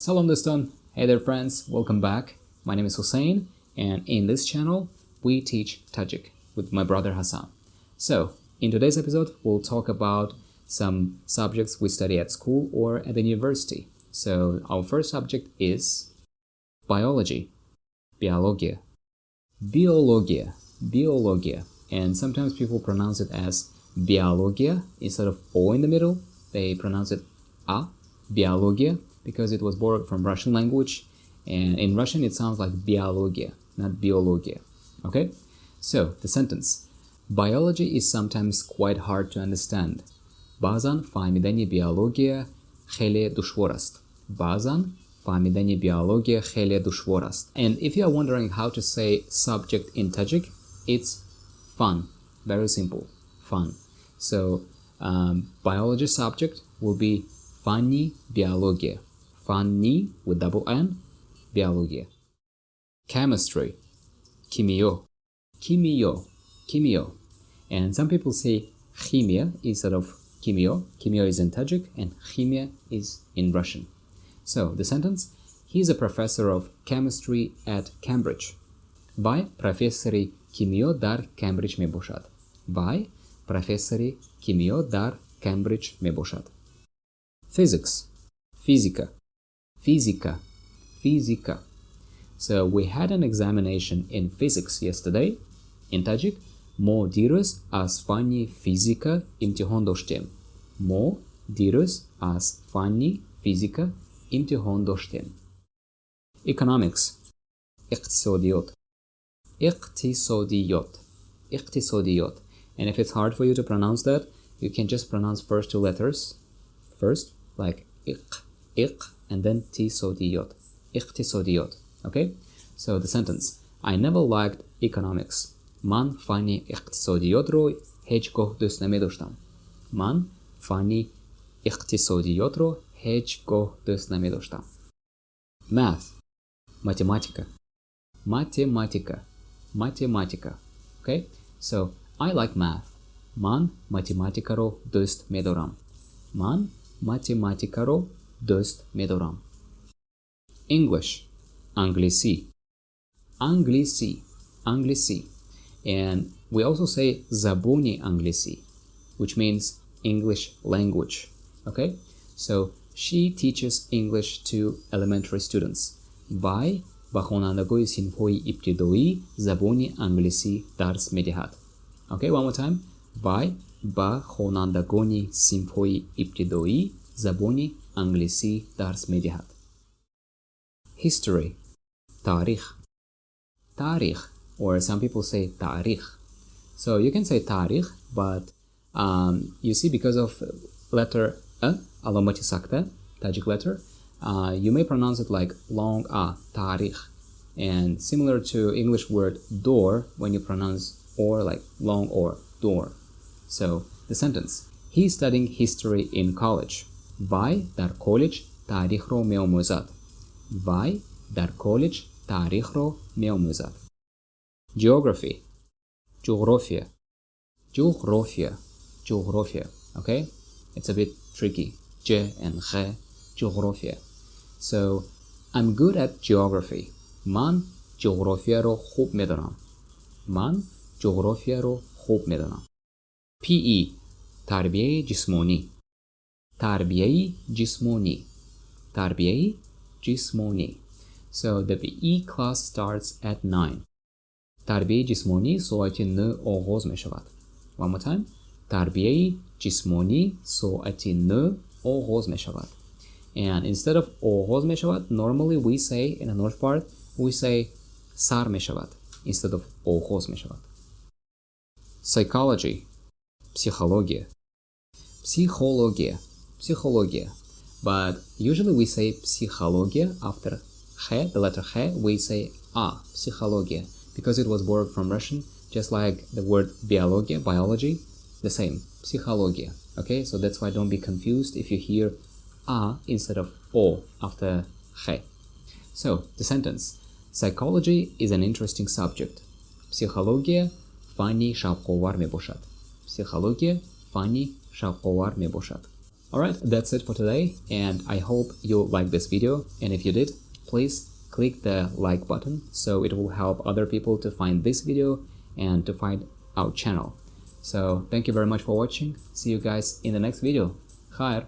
Salam doston, hey there friends, welcome back. My name is Hussein and in this channel we teach Tajik with my brother Hassan. So in today's episode we'll talk about some subjects we study at school or at the university. So our first subject is biology, biologia, biologia, and sometimes people pronounce it as biologia instead of O in the middle. They pronounce it A, biologia, because it was borrowed from Russian language, and in Russian it sounds like biologia, not biologia. Okay, so the sentence: biology is sometimes quite hard to understand. Баъзан фаҳмидани биология хеле душвор аст. Баъзан фаҳмидани биология хеле душвор аст. And if you are wondering how to say subject in Tajik, it's fun. Very simple, fun. So biology subject will be fani biologia. Fani with double N, biologia. Chemistry, kimiё, kimiё. And some people say chimia instead of kimiё. Kimiё is in Tajik and chimia is in Russian. So the sentence: he's a professor of chemistry at Cambridge. Вай профессори кимиё дар Кембридж мебошад. Вай профессори кимиё дар Кембридж мебошад. Physics, fizika. So we had an examination in physics yesterday. In Tajik, мо дирӯз аз фанни физика имтиҳон доштем. мо дирӯз аз фанни физика имтиҳон доштем. Economics, иқтисодиёт. And if it's hard for you to pronounce that, you can just pronounce first two letters first, like iq, and then tisodiyot. Iqtisodiyot. Okay? So the sentence: I never liked economics. Ман фани иқтисодиётро ҳеҷ гоҳ дӯст намедоштам. Ман фани иқтисодиётро ҳеҷ гоҳ дӯст намедоштам. Math, математика. Okay? So I like math. Ман математикаро дӯст медорам. Ман математикаро дӯст медорам. English, англисӣ. And we also say забони англисӣ, which means English language. Okay? So she teaches English to elementary students. Вай ба хонандагои синфҳои ибтидоӣ забони англисӣ дарс медиҳад. Okay, one more time. Вай ба хонандагони синфҳои ибтидоӣ забони англисӣ дарс медиҳад. History, таърих, or some people say taърих. So you can say taърих, but you see, because of letter A, alomati sakta, Tajik letter, you may pronounce it like long A, taърих. And similar to English word door, when you pronounce or like long or, door. So the sentence: he's studying history in college. Вай дар колледж таърихро меомӯзад. Вай дар колледж таърихро меомӯзад. Geography, ҷуғрофия. Okay? It's a bit tricky. J and G, ҷуғрофия. So I'm good at geography. Ман ҷуғрофияро хуб медонам. PE, тарбияи ҷисмонӣ. So the PE class starts at 9. тарбияи ҷисмонӣ соати 9 оғоз мешавад. One more time. тарбияи ҷисмонӣ соати 9 оғоз мешавад. And instead of оғоз мешавад, normally we say, in the north part, we say сар мешавад instead of оғоз мешавад. Psychology, психология. But usually we say психология after Х, the letter Х, we say A, психология, because it was borrowed from Russian, just like the word biologia, biology, the same, психология. Okay, so that's why don't be confused if you hear A instead of O after Х. So the sentence: psychology is an interesting subject. Психология фани шавқовар мебошад. Alright, that's it for today, and I hope you liked this video, and if you did, please click the like button so it will help other people to find this video and to find our channel. So thank you very much for watching. See you guys in the next video. Khair.